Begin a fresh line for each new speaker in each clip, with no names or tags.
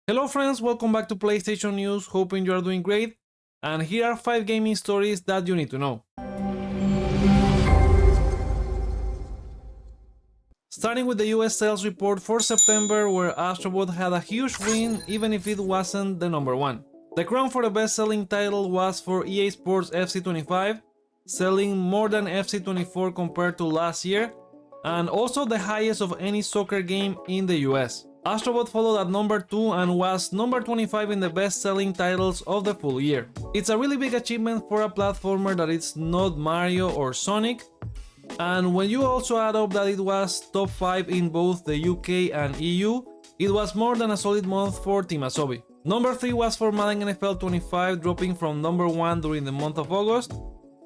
Hello friends, welcome back to PlayStation News, hoping you are doing great, and here are 5 gaming stories that you need to know. Starting with the US sales report for September, where Astro Bot had a huge win even if it wasn't the number one. The crown for the best-selling title was for EA Sports FC25, selling more than FC24 compared to last year, and also the highest of any soccer game in the US. Astro Bot followed at number 2 and was number 25 in the best-selling titles of the full year. It's a really big achievement for a platformer that it's not Mario or Sonic, and when you also add up that it was top 5 in both the UK and EU, it was more than a solid month for Team Asobi. Number 3 was for Madden NFL 25, dropping from number 1 during the month of August,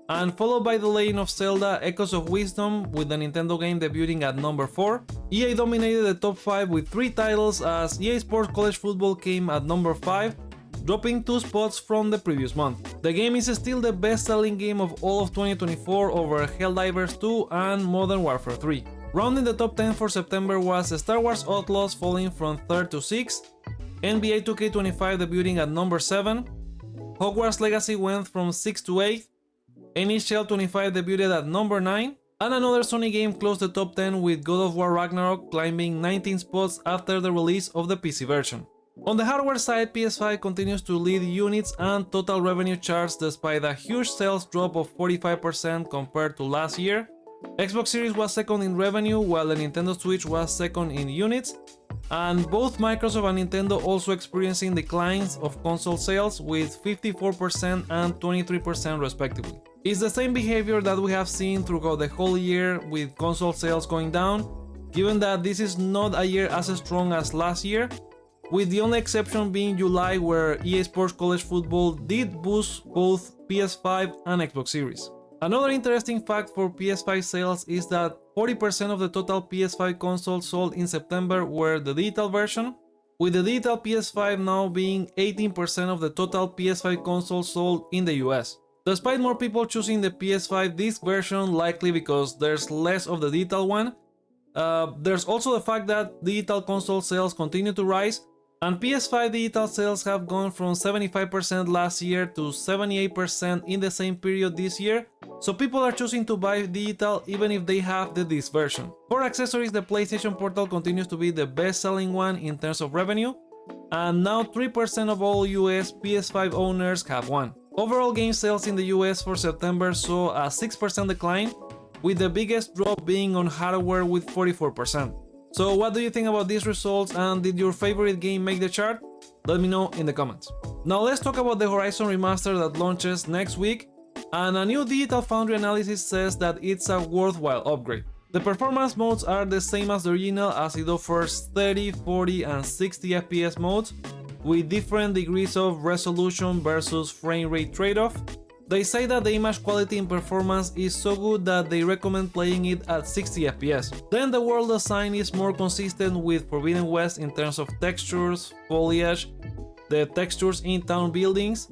and followed by The Legend of Zelda Echoes of Wisdom, with the Nintendo game debuting at number 4. EA dominated the top 5 with 3 titles, as EA Sports College Football came at number 5, dropping 2 spots from the previous month. The game is still the best-selling game of all of 2024 over Helldivers 2 and Modern Warfare 3. Rounding the top 10 for September was Star Wars Outlaws, falling from 3rd to 6th, NBA 2K25 debuting at number 7, Hogwarts Legacy went from 6th to 8th, NHL 25 debuted at number 9, and another Sony game closed the top 10 with God of War Ragnarok climbing 19 spots after the release of the PC version. On the hardware side, PS5 continues to lead units and total revenue charts despite a huge sales drop of 45% compared to last year. Xbox Series was second in revenue, while the Nintendo Switch was second in units, and both Microsoft and Nintendo also experiencing declines of console sales with 54% and 23% respectively. It's the same behavior that we have seen throughout the whole year, with console sales going down, given that this is not a year as strong as last year, with the only exception being July, where EA Sports College Football did boost both PS5 and Xbox Series. Another interesting fact for PS5 sales is that 40% of the total PS5 consoles sold in September were the digital version, with the digital PS5 now being 18% of the total PS5 consoles sold in the US. Despite more people choosing the PS5 disc version, likely because there's less of the digital one, there's also the fact that digital console sales continue to rise, and PS5 digital sales have gone from 75% last year to 78% in the same period this year, so people are choosing to buy digital even if they have the disc version. For accessories, the PlayStation Portal continues to be the best-selling one in terms of revenue, and now 3% of all US PS5 owners have one. Overall game sales in the US for September saw a 6% decline, with the biggest drop being on hardware with 44%. So what do you think about these results, and did your favorite game make the chart? Let me know in the comments. Now let's talk about the Horizon Remaster that launches next week, and a new digital Foundry analysis says that it's a worthwhile upgrade. The performance modes are the same as the original, as it offers 30, 40 and 60 FPS modes, with different degrees of resolution versus frame rate trade-off. They say that the image quality and performance is so good that they recommend playing it at 60 FPS. Then the world design is more consistent with Forbidden West in terms of textures, foliage, the textures in town buildings,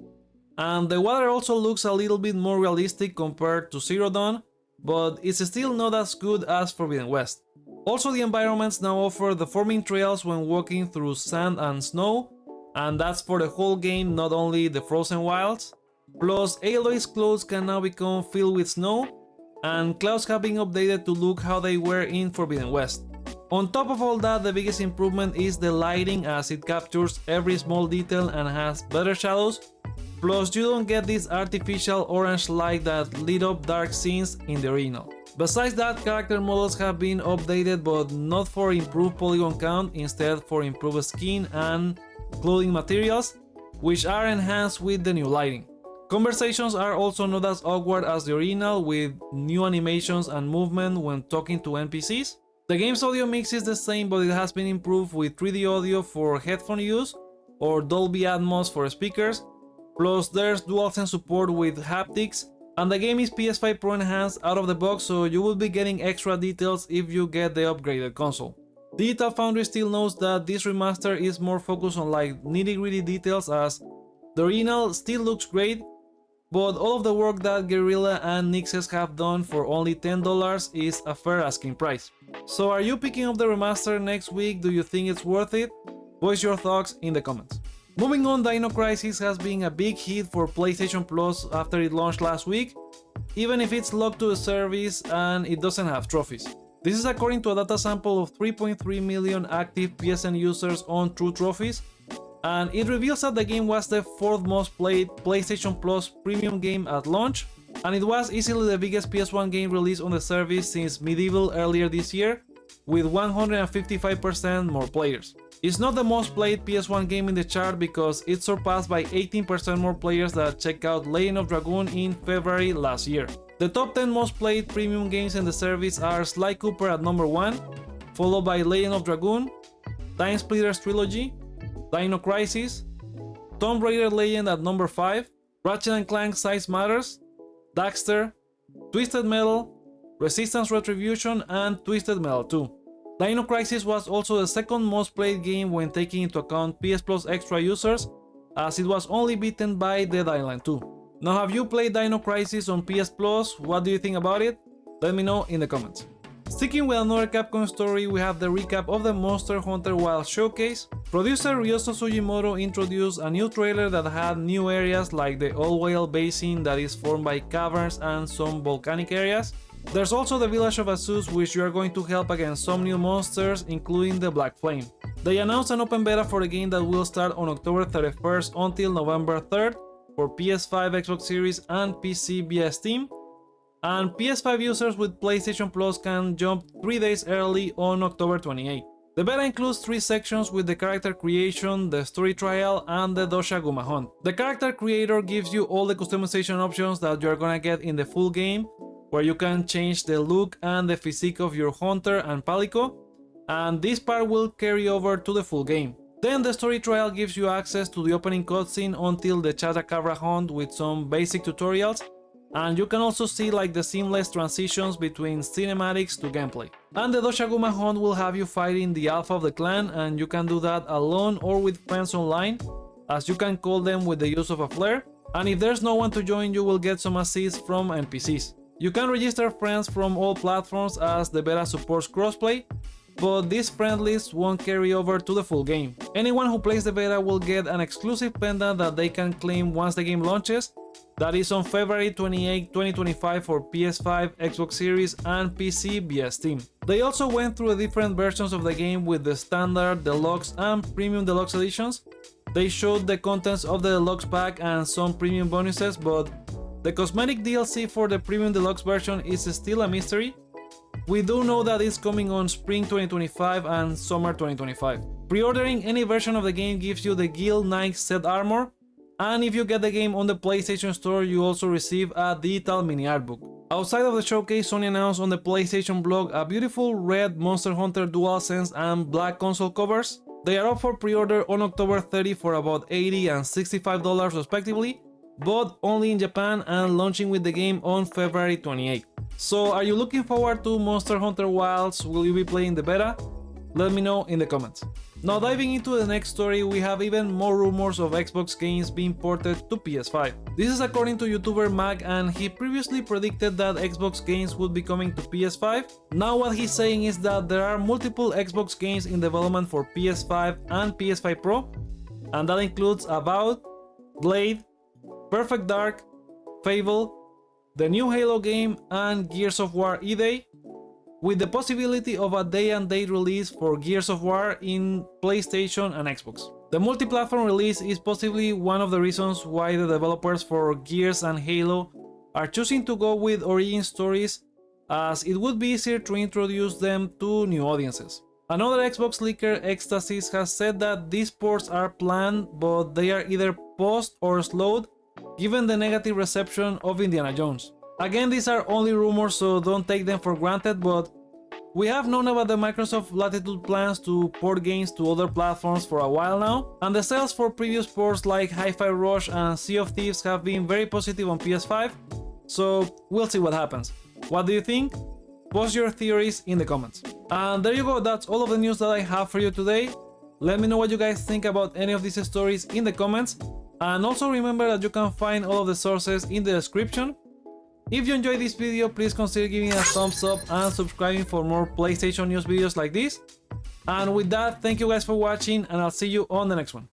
and the water also looks a little bit more realistic compared to Zero Dawn, but it's still not as good as Forbidden West. Also, the environments now offer the forming trails when walking through sand and snow, and that's for the whole game, not only the frozen wilds. Plus, Aloy's clothes can now become filled with snow, and clouds have been updated to look how they were in Forbidden West. On top of all that, the biggest improvement is the lighting, as it captures every small detail and has better shadows. Plus, you don't get this artificial orange light that lit up dark scenes in the original. Besides that, character models have been updated, but not for improved polygon count, instead for improved skin and clothing materials, which are enhanced with the new lighting. Conversations are also not as awkward as the original, with new animations and movement when talking to NPCs. The game's audio mix is the same, but it has been improved with 3D audio for headphone use or Dolby Atmos for speakers. Plus, there's DualSense support with haptics, and the game is PS5 Pro enhanced out of the box, so you will be getting extra details if you get the upgraded console. Digital Foundry still knows that this remaster is more focused on like nitty-gritty details, as the original still looks great, but all of the work that Guerrilla and Nixxes have done for only $10 is a fair asking price. So are you picking up the remaster next week? Do you think it's worth it? Voice your thoughts in the comments. Moving on, Dino Crisis has been a big hit for PlayStation Plus after it launched last week, even if it's locked to the service and it doesn't have trophies. This is according to a data sample of 3.3 million active PSN users on True Trophies, and it reveals that the game was the 4th most played PlayStation Plus premium game at launch, and it was easily the biggest PS1 game released on the service since Medieval earlier this year, with 155% more players. It's not the most played PS1 game in the chart because it surpassed by 18% more players that checked out Legend of Dragoon in February last year. The top 10 most played premium games in the service are Sly Cooper at number 1, followed by Legend of Dragoon, Time Splitters Trilogy, Dino Crisis, Tomb Raider Legend at number 5, Ratchet & Clank Size Matters, Daxter, Twisted Metal, Resistance Retribution, and Twisted Metal 2. Dino Crisis was also the 2nd most played game when taking into account PS Plus Extra users, as it was only beaten by Dead Island 2. Now, have you played Dino Crisis on PS Plus? What do you think about it? Let me know in the comments. Sticking with another Capcom story, we have the recap of the Monster Hunter Wilds showcase. Producer Ryoso Sugimoto introduced a new trailer that had new areas like the Old Whale Basin that is formed by caverns and some volcanic areas. There's also the village of Azus, which you are going to help against some new monsters, including the Black Flame. They announced an open beta for the game that will start on October 31st until November 3rd for PS5, Xbox Series, and PC via Steam. And PS5 users with PlayStation Plus can jump 3 days early on October 28th. The beta includes 3 sections with the character creation, the story trial, and the Dosha Guma hunt. The character creator gives you all the customization options that you're gonna get in the full game, where you can change the look and the physique of your hunter and palico, and this part will carry over to the full game. Then the story trial gives you access to the opening cutscene until the Chotacabra hunt with some basic tutorials, and you can also see like the seamless transitions between cinematics to gameplay. And the Doshaguma hunt will have you fighting the Alpha of the clan, and you can do that alone or with friends online, as you can call them with the use of a flare, and if there's no one to join you will get some assists from NPCs. You can register friends from all platforms as the beta supports crossplay, but this friend list won't carry over to the full game. Anyone who plays the beta will get an exclusive pendant that they can claim once the game launches. That is on February 28, 2025 for PS5, Xbox Series, and PC via Steam. They also went through the different versions of the game with the Standard, Deluxe, and Premium Deluxe editions. They showed the contents of the Deluxe pack and some premium bonuses, but the cosmetic DLC for the Premium Deluxe version is still a mystery. We do know that it's coming on Spring 2025 and Summer 2025. Pre-ordering any version of the game gives you the Guild Knight set armor, and if you get the game on the PlayStation Store, you also receive a digital mini art book. Outside of the showcase, Sony announced on the PlayStation blog a beautiful red Monster Hunter DualSense and black console covers. They are up for pre-order on October 30 for about $80 and $65 respectively, but only in Japan and launching with the game on February 28th. So are you looking forward to Monster Hunter Wilds? Will you be playing the beta? Let me know in the comments. Now diving into the next story, we have even more rumors of Xbox games being ported to PS5. This is according to YouTuber Mag, and he previously predicted that Xbox games would be coming to PS5. Now what he's saying is that there are multiple Xbox games in development for PS5 and PS5 Pro, and that includes Avowed, Blade, Perfect Dark, Fable, the new Halo game, and Gears of War E-Day, with the possibility of a day-and-date release for Gears of War in PlayStation and Xbox. The multi-platform release is possibly one of the reasons why the developers for Gears and Halo are choosing to go with origin stories, as it would be easier to introduce them to new audiences. Another Xbox leaker, Ecstasis, has said that these ports are planned, but they are either paused or slowed given the negative reception of Indiana Jones. Again, these are only rumors, so don't take them for granted, but we have known about the Microsoft Latitude plans to port games to other platforms for a while now, and the sales for previous ports like Hi-Fi Rush and Sea of Thieves have been very positive on PS5, so we'll see what happens. What do you think? Post your theories in the comments. And there you go, that's all of the news that I have for you today. Let me know what you guys think about any of these stories in the comments, and also remember that you can find all of the sources in the description. If you enjoyed this video, please consider giving it a thumbs up and subscribing for more PlayStation news videos like this. And with that, thank you guys for watching, and I'll see you on the next one.